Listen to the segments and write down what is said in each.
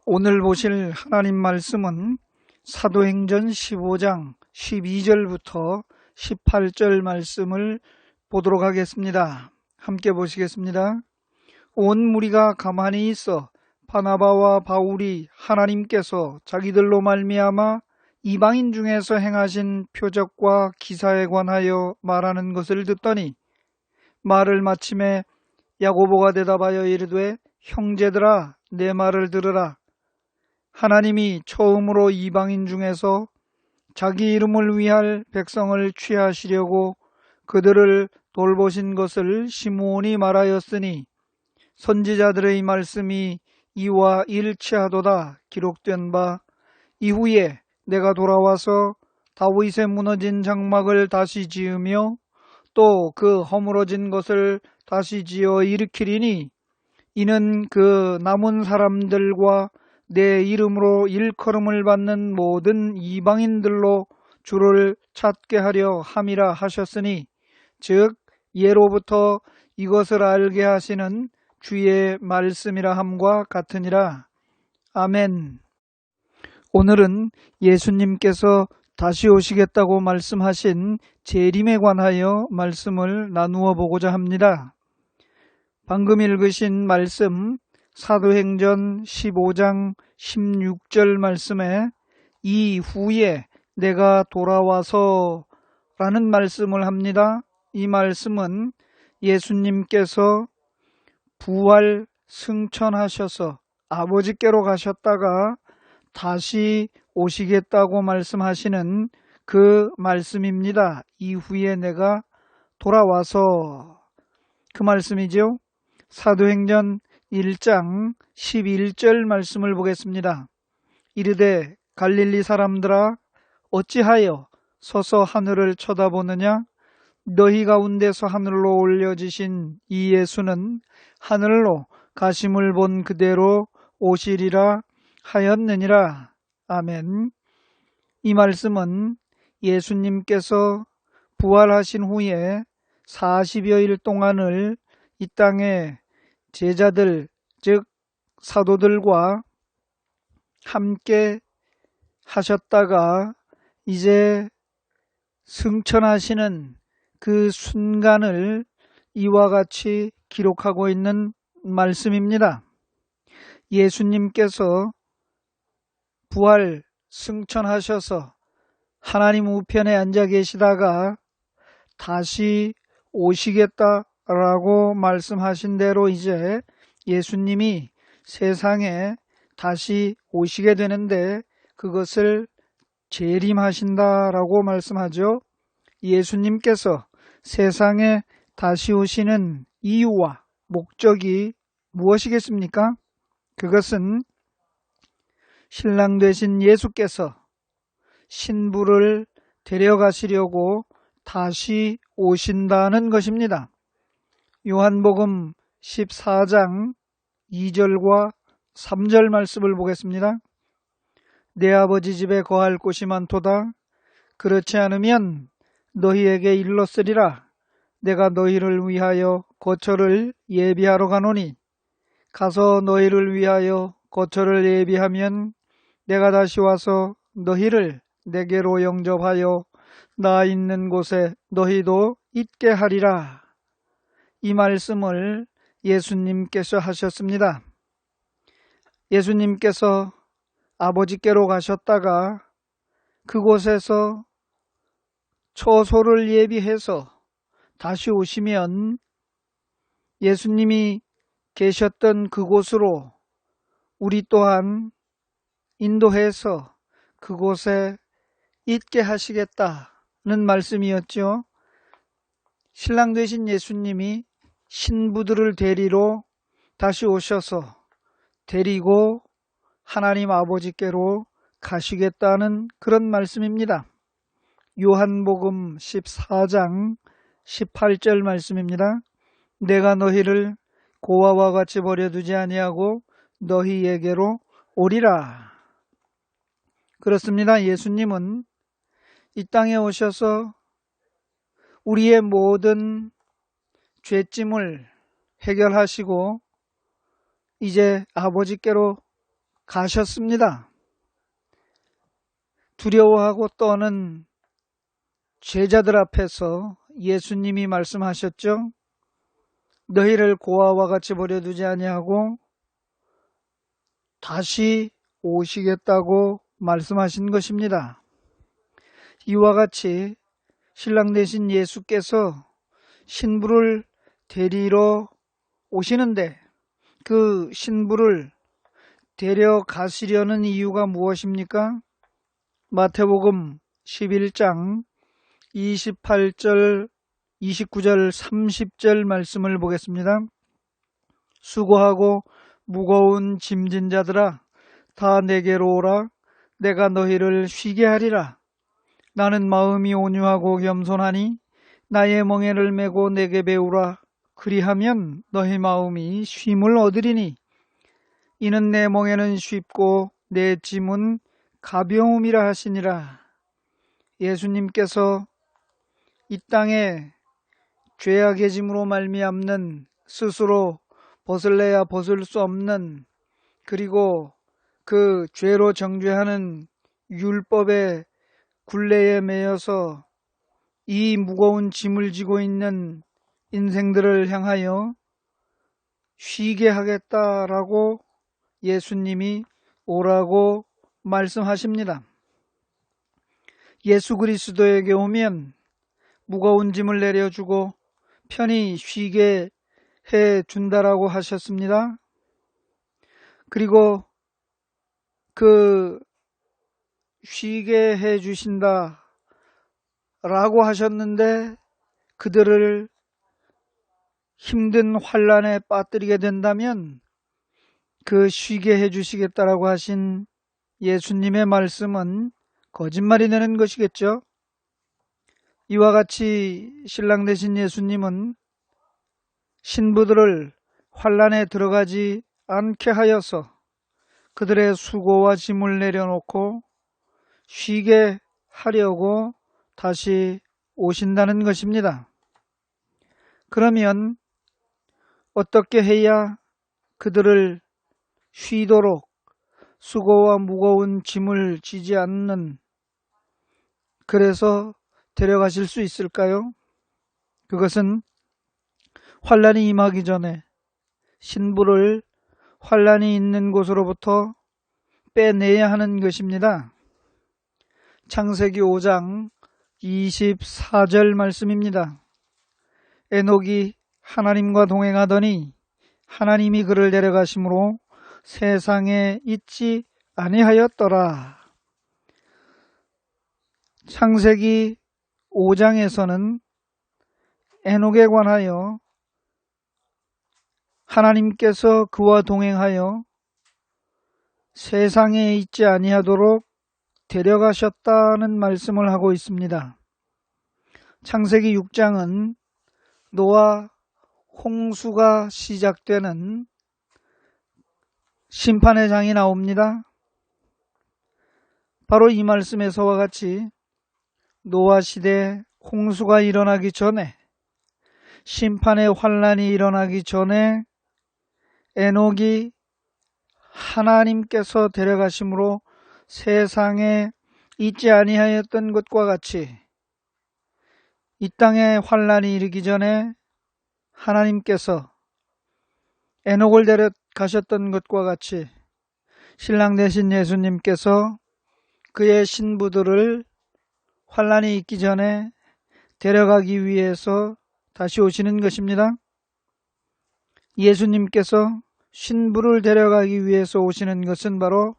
오늘 보실 하나님 말씀은 사도행전 15장 12절부터 18절 말씀을 보도록 하겠습니다. 함께 보시겠습니다. 온 무리가 가만히 있어 바나바와 바울이 하나님께서 자기들로 말미암아 이방인 중에서 행하신 표적과 기사에 관하여 말하는 것을 듣더니 말을 마침에 야고보가 대답하여 이르되 형제들아 내 말을 들으라. 하나님이 처음으로 이방인 중에서 자기 이름을 위할 백성을 취하시려고 그들을 돌보신 것을 시므온이 말하였으니 선지자들의 말씀이 이와 일치하도다 기록된 바 이후에 내가 돌아와서 다윗의 무너진 장막을 다시 지으며 또 그 허물어진 것을 다시 지어 일으키리니 이는 그 남은 사람들과 내 이름으로 일컬음을 받는 모든 이방인들로 주를 찾게 하려 함이라 하셨으니 즉 예로부터 이것을 알게 하시는 주의 말씀이라 함과 같으니라. 아멘. 오늘은 예수님께서 다시 오시겠다고 말씀하신 재림에 관하여 말씀을 나누어 보고자 합니다. 방금 읽으신 말씀 사도행전 15장 16절 말씀에 이후에 내가 돌아와서 라는 말씀을 합니다. 이 말씀은 예수님께서 부활 승천하셔서 아버지께로 가셨다가 다시 오시겠다고 말씀하시는 그 말씀입니다. 이후에 내가 돌아와서 그 말씀이죠. 사도행전 1장 11절 말씀을 보겠습니다. 이르되 갈릴리 사람들아 어찌하여 서서 하늘을 쳐다보느냐 너희 가운데서 하늘로 올려지신 이 예수는 하늘로 가심을 본 그대로 오시리라 하였느니라. 아멘. 이 말씀은 예수님께서 부활하신 후에 40여일 동안을 이 땅에 제자들 즉 사도들과 함께 하셨다가 이제 승천하시는 그 순간을 이와 같이 기록하고 있는 말씀입니다. 예수님께서 부활 승천하셔서 하나님 우편에 앉아 계시다가 다시 오시겠다라고 말씀하신 대로 이제 예수님이 세상에 다시 오시게 되는데 그것을 재림하신다라고 말씀하죠. 예수님께서 세상에 다시 오시는 이유와 목적이 무엇이겠습니까? 그것은 신랑 되신 예수께서 신부를 데려가시려고 다시 오신다는 것입니다. 요한복음 14장 2절과 3절 말씀을 보겠습니다. 내 아버지 집에 거할 곳이 많도다. 그렇지 않으면 너희에게 일렀으리라. 내가 너희를 위하여 거처를 예비하러 가노니 가서 너희를 위하여 거처를 예비하면 내가 다시 와서 너희를 내게로 영접하여 나 있는 곳에 너희도 있게 하리라. 이 말씀을 예수님께서 하셨습니다. 예수님께서 아버지께로 가셨다가 그곳에서 처소를 예비해서 다시 오시면 예수님이 계셨던 그곳으로 우리 또한 인도해서 그곳에 있게 하시겠다는 말씀이었죠. 신랑 되신 예수님이 신부들을 데리러 다시 오셔서 데리고 하나님 아버지께로 가시겠다는 그런 말씀입니다. 요한복음 14장 18절 말씀입니다. 내가 너희를 고아와 같이 버려두지 아니하고 너희에게로 오리라. 그렇습니다. 예수님은 이 땅에 오셔서 우리의 모든 죄짐을 해결하시고 이제 아버지께로 가셨습니다. 두려워하고 떠는 제자들 앞에서 예수님이 말씀하셨죠. 너희를 고아와 같이 버려두지 아니하고 다시 오시겠다고 말씀하신 것입니다. 이와 같이 신랑 되신 예수께서 신부를 데리러 오시는데 그 신부를 데려가시려는 이유가 무엇입니까? 마태복음 11장 28절, 29절, 30절 말씀을 보겠습니다. 수고하고 무거운 짐진 자들아 다 내게로 오라. 내가 너희를 쉬게 하리라. 나는 마음이 온유하고 겸손하니 나의 멍에를 메고 내게 배우라. 그리하면 너희 마음이 쉼을 얻으리니 이는 내 멍에는 쉽고 내 짐은 가벼움이라 하시니라. 예수님께서 이 땅에 죄악의 짐으로 말미암는 스스로 벗을래야 벗을 수 없는 그리고 그 죄로 정죄하는 율법의 굴레에 매여서 이 무거운 짐을 지고 있는 인생들을 향하여 쉬게 하겠다라고 예수님이 오라고 말씀하십니다. 예수 그리스도에게 오면 무거운 짐을 내려주고 편히 쉬게 해준다라고 하셨습니다. 그리고 그 쉬게 해주신다 라고 하셨는데 그들을 힘든 환난에 빠뜨리게 된다면 그 쉬게 해주시겠다라고 하신 예수님의 말씀은 거짓말이 되는 것이겠죠. 이와 같이 신랑 되신 예수님은 신부들을 환난에 들어가지 않게 하여서 그들의 수고와 짐을 내려놓고 쉬게 하려고 다시 오신다는 것입니다. 그러면 어떻게 해야 그들을 쉬도록 수고와 무거운 짐을 지지 않는 그래서 데려가실 수 있을까요? 그것은 환난이 임하기 전에 신부를 환난이 있는 곳으로부터 빼내야 하는 것입니다. 창세기 5장 24절 말씀입니다. 에녹이 하나님과 동행하더니 하나님이 그를 데려가심으로 세상에 있지 아니하였더라. 창세기 5장에서는 에녹에 관하여 하나님께서 그와 동행하여 세상에 있지 아니하도록 데려가셨다는 말씀을 하고 있습니다. 창세기 6장은 노아 홍수가 시작되는 심판의 장이 나옵니다. 바로 이 말씀에서와 같이 노아 시대 홍수가 일어나기 전에 심판의 환난이 일어나기 전에 에녹이 하나님께서 데려가심으로 세상에 있지 아니하였던 것과 같이 이 땅에 환난이 이르기 전에 하나님께서 에녹을 데려가셨던 것과 같이 신랑 되신 예수님께서 그의 신부들을 환난이 있기 전에 데려가기 위해서 다시 오시는 것입니다. 예수님께서 신부를 데려가기 위해서 오시는 것은 바로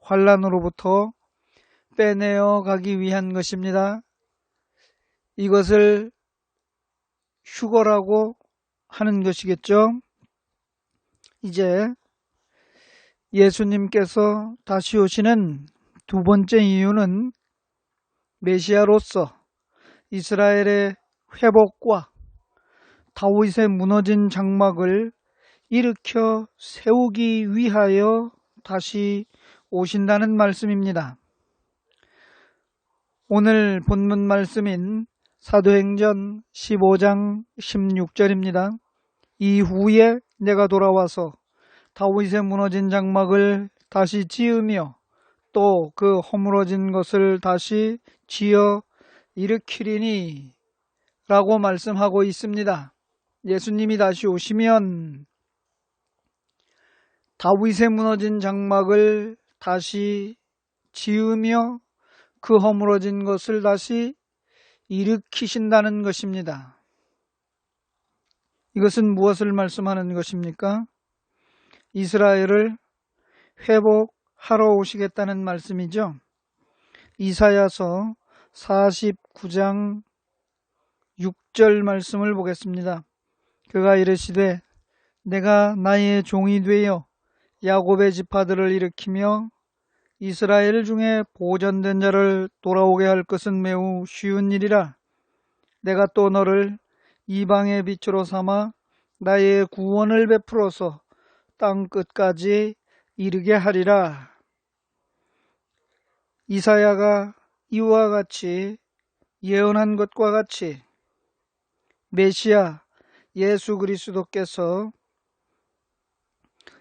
환난으로부터 빼내어 가기 위한 것입니다. 이것을 휴거라고 하는 것이겠죠. 이제 예수님께서 다시 오시는 두 번째 이유는 메시아로서 이스라엘의 회복과 다윗의 무너진 장막을 일으켜 세우기 위하여 다시 오신다는 말씀입니다. 오늘 본문 말씀인 사도행전 15장 16절입니다. 이후에 내가 돌아와서 다윗의 무너진 장막을 다시 지으며 또 그 허물어진 것을 다시 지어 일으키리니 라고 말씀하고 있습니다. 예수님이 다시 오시면 다윗의 무너진 장막을 다시 지으며 그 허물어진 것을 다시 일으키신다는 것입니다. 이것은 무엇을 말씀하는 것입니까? 이스라엘을 회복하러 오시겠다는 말씀이죠. 이사야서 49장 6절 말씀을 보겠습니다. 그가 이르시되 내가 나의 종이 되어 야곱의 지파들을 일으키며 이스라엘 중에 보존된 자를 돌아오게 할 것은 매우 쉬운 일이라. 내가 또 너를 이방의 빛으로 삼아 나의 구원을 베풀어서 땅 끝까지 이르게 하리라. 이사야가 이와 같이 예언한 것과 같이 메시아 예수 그리스도께서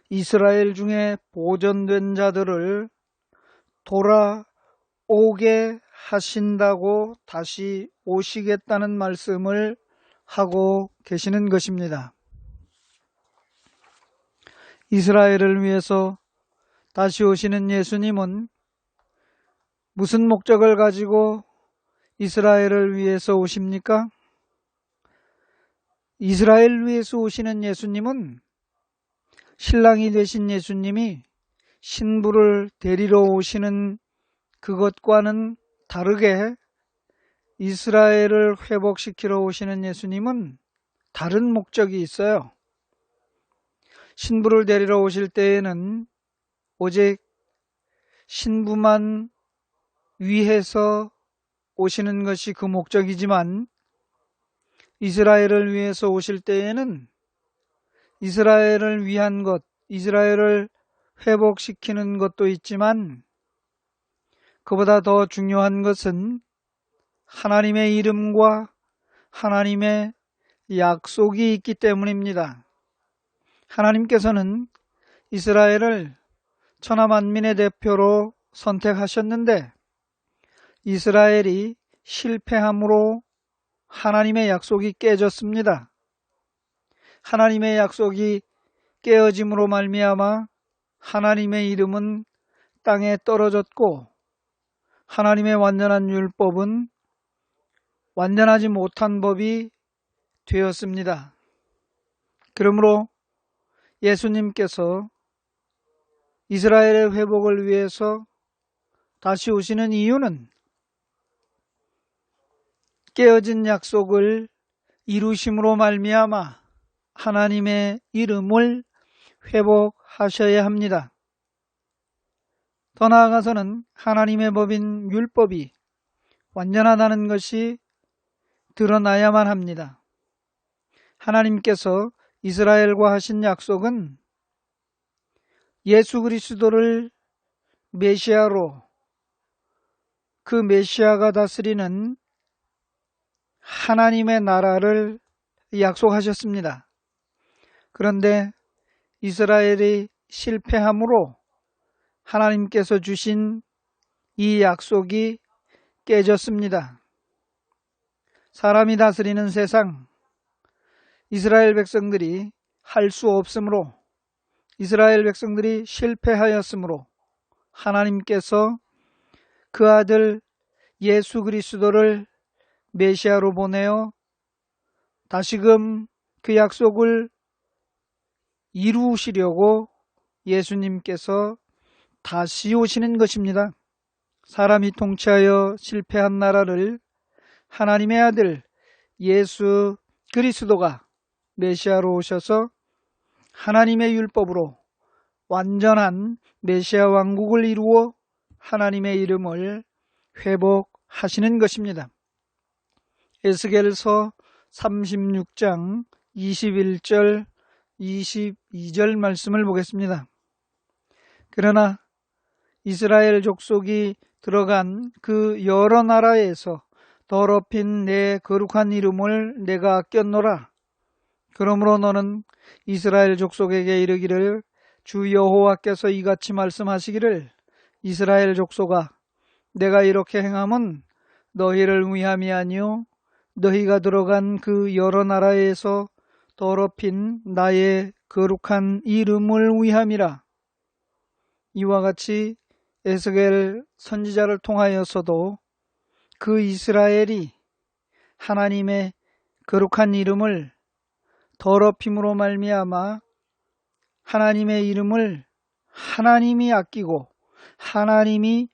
이스라엘 중에 보존된 자들을 돌아오게 하신다고 다시 오시겠다는 말씀을 하고 계시는 것입니다. 이스라엘을 위해서 다시 오시는 예수님은 무슨 목적을 가지고 이스라엘을 위해서 오십니까? 이스라엘 위해서 오시는 예수님은 신랑이 되신 예수님이 신부를 데리러 오시는 그것과는 다르게 이스라엘을 회복시키러 오시는 예수님은 다른 목적이 있어요. 신부를 데리러 오실 때에는 오직 신부만 위해서 오시는 것이 그 목적이지만 이스라엘을 위해서 오실 때에는 이스라엘을 위한 것, 이스라엘을 회복시키는 것도 있지만 그보다 더 중요한 것은 하나님의 이름과 하나님의 약속이 있기 때문입니다. 하나님께서는 이스라엘을 천하만민의 대표로 선택하셨는데 이스라엘이 실패함으로 하나님의 약속이 깨졌습니다. 하나님의 약속이 깨어짐으로 말미암아 하나님의 이름은 땅에 떨어졌고 하나님의 완전한 율법은 완전하지 못한 법이 되었습니다. 그러므로 예수님께서 이스라엘의 회복을 위해서 다시 오시는 이유는 깨어진 약속을 이루심으로 말미암아 하나님의 이름을 회복하셔야 합니다. 더 나아가서는 하나님의 법인 율법이 완전하다는 것이 드러나야만 합니다. 하나님께서 이스라엘과 하신 약속은 예수 그리스도를 메시아로 그 메시아가 다스리는 하나님의 나라를 약속하셨습니다. 그런데 이스라엘이 실패함으로 하나님께서 주신 이 약속이 깨졌습니다. 사람이 다스리는 세상, 이스라엘 백성들이 할 수 없으므로 이스라엘 백성들이 실패하였으므로 하나님께서 그 아들 예수 그리스도를 메시아로 보내어 다시금 그 약속을 이루시려고 예수님께서 다시 오시는 것입니다. 사람이 통치하여 실패한 나라를 하나님의 아들 예수 그리스도가 메시아로 오셔서 하나님의 율법으로 완전한 메시아 왕국을 이루어 하나님의 이름을 회복하시는 것입니다. 에스겔서 36장 21절 22절 말씀을 보겠습니다. 그러나 이스라엘 족속이 들어간 그 여러 나라에서 더럽힌 내 거룩한 이름을 내가 아꼈노라. 그러므로 너는 이스라엘 족속에게 이르기를 주 여호와께서 이같이 말씀하시기를 이스라엘 족속아 내가 이렇게 행함은 너희를 위함이 아니요 너희가 들어간 그 여러 나라에서 더럽힌 나의 거룩한 이름을 위함이라. 이와 같이 에스겔 선지자를 통하여서도 그 이스라엘이 하나님의 거룩한 이름을 더럽힘으로 말미암아 하나님의 이름을 하나님이 아끼고 하나님이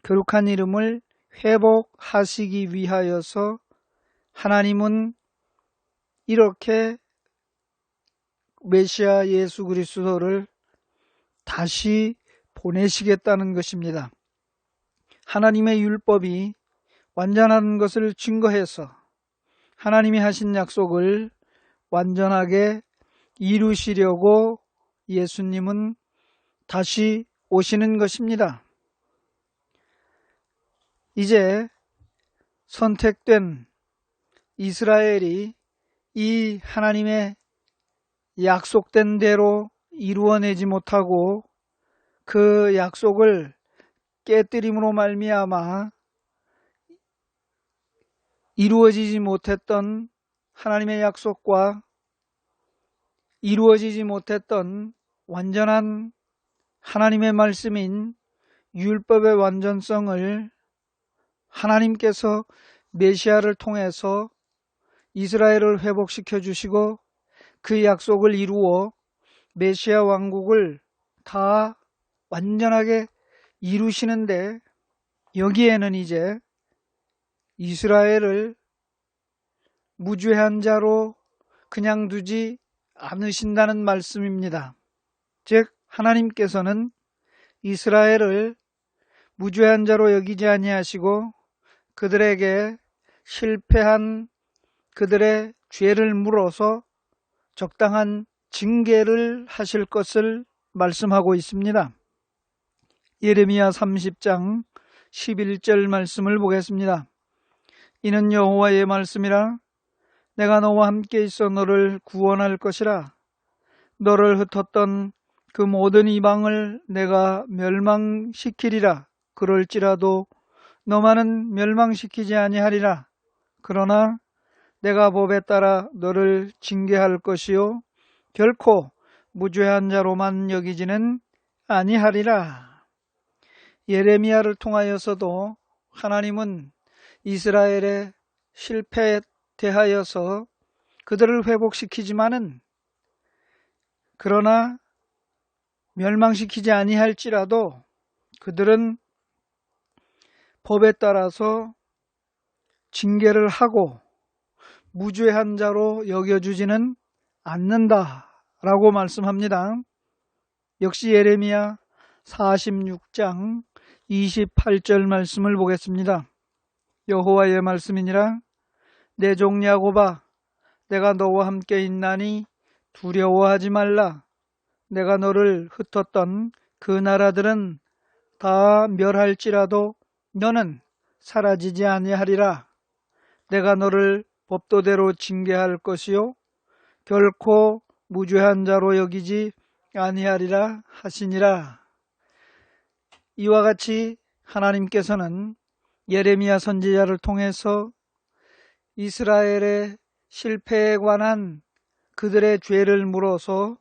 거룩한 이름을 회복하시기 위하여서 하나님은 이렇게 메시아 예수 그리스도를 다시 보내시겠다는 것입니다. 하나님의 율법이 완전한 것을 증거해서 하나님이 하신 약속을 완전하게 이루시려고 예수님은 다시 오시는 것입니다. 이제 선택된 이스라엘이 이 하나님의 약속된 대로 이루어내지 못하고 그 약속을 깨뜨림으로 말미암아 이루어지지 못했던 하나님의 약속과 이루어지지 못했던 완전한 하나님의 말씀인 율법의 완전성을 하나님께서 메시아를 통해서 이스라엘을 회복시켜 주시고 그 약속을 이루어 메시아 왕국을 다 완전하게 이루시는데 여기에는 이제 이스라엘을 무죄한 자로 그냥 두지 않으신다는 말씀입니다. 즉 하나님께서는 이스라엘을 무죄한 자로 여기지 아니하시고 그들에게 실패한 그들의 죄를 물어서 적당한 징계를 하실 것을 말씀하고 있습니다. 예레미야 30장 11절 말씀을 보겠습니다. 이는 여호와의 말씀이라 내가 너와 함께 있어 너를 구원할 것이라 너를 흩었던 그 모든 이방을 내가 멸망시키리라 그럴지라도 너만은 멸망시키지 아니하리라. 그러나 내가 법에 따라 너를 징계할 것이요 결코 무죄한 자로만 여기지는 아니하리라. 예레미야를 통하여서도 하나님은 이스라엘의 실패에 대하여서 그들을 회복시키지만은 그러나 멸망시키지 아니할지라도 그들은 법에 따라서 징계를 하고 무죄한 자로 여겨주지는 않는다라고 말씀합니다. 역시 예레미야 46장 28절 말씀을 보겠습니다. 여호와의 말씀이니라 내 종 야곱아 내가 너와 함께 있나니 두려워하지 말라. 내가 너를 흩었던 그 나라들은 다 멸할지라도 너는 사라지지 아니하리라. 내가 너를 법도대로 징계할 것이요 결코 무죄한 자로 여기지 아니하리라 하시니라. 이와 같이 하나님께서는 예레미야 선지자를 통해서 이스라엘의 실패에 관한 그들의 죄를 물어서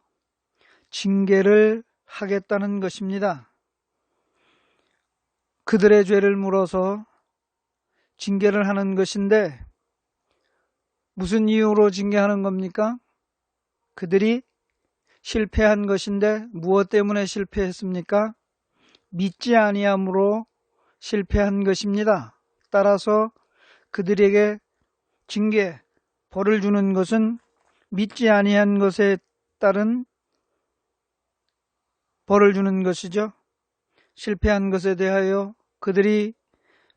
징계를 하겠다는 것입니다. 그들의 죄를 물어서 징계를 하는 것인데 무슨 이유로 징계하는 겁니까? 그들이 실패한 것인데 무엇 때문에 실패했습니까? 믿지 아니함으로 실패한 것입니다. 따라서 그들에게 징계, 벌을 주는 것은 믿지 아니한 것에 따른 벌을 주는 것이죠. 실패한 것에 대하여 그들이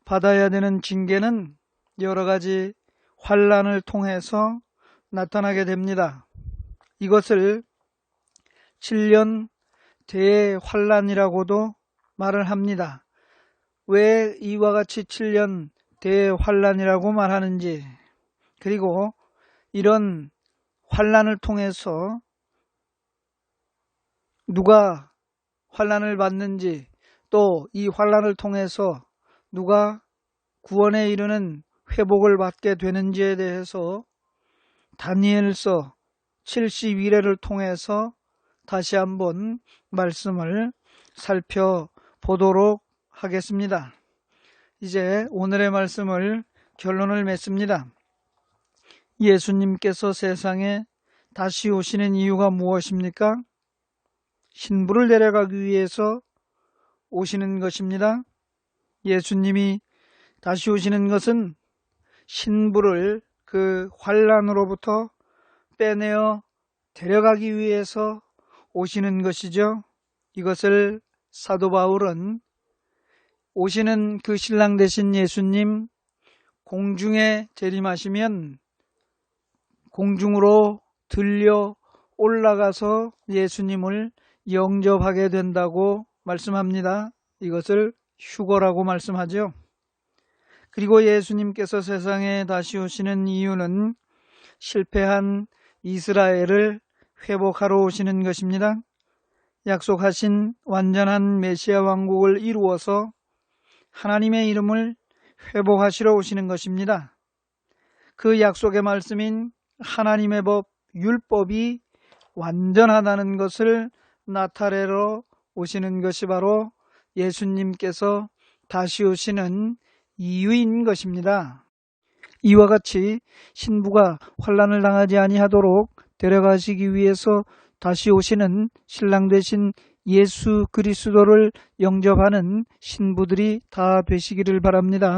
받아야 되는 징계는 여러 가지 환난을 통해서 나타나게 됩니다. 이것을 7년 대환난이라고도 말을 합니다. 왜 이와 같이 7년 대환난이라고 말하는지, 그리고 이런 환난을 통해서 누가 환난을 받는지, 또 이 환난을 통해서 누가 구원에 이르는 회복을 받게 되는지에 대해서 다니엘서 72회를 통해서 다시 한번 말씀을 살펴보도록 하겠습니다. 이제 오늘의 말씀을 결론을 맺습니다. 예수님께서 세상에 다시 오시는 이유가 무엇입니까? 신부를 데려가기 위해서 오시는 것입니다. 예수님이 다시 오시는 것은 신부를 그 환난으로부터 빼내어 데려가기 위해서 오시는 것이죠. 이것을 사도 바울은 오시는 그 신랑 되신 예수님 공중에 재림하시면 공중으로 들려 올라가서 예수님을 영접하게 된다고 말씀합니다. 이것을 휴거라고 말씀하죠. 그리고 예수님께서 세상에 다시 오시는 이유는 실패한 이스라엘을 회복하러 오시는 것입니다. 약속하신 완전한 메시아 왕국을 이루어서 하나님의 이름을 회복하시러 오시는 것입니다. 그 약속의 말씀인 하나님의 법, 율법이 완전하다는 것을 나타내러 오시는 것이 바로 예수님께서 다시 오시는 이유인 것입니다. 이와 같이 신부가 환난을 당하지 아니하도록 데려가시기 위해서 다시 오시는 신랑 되신 예수 그리스도를 영접하는 신부들이 다 되시기를 바랍니다.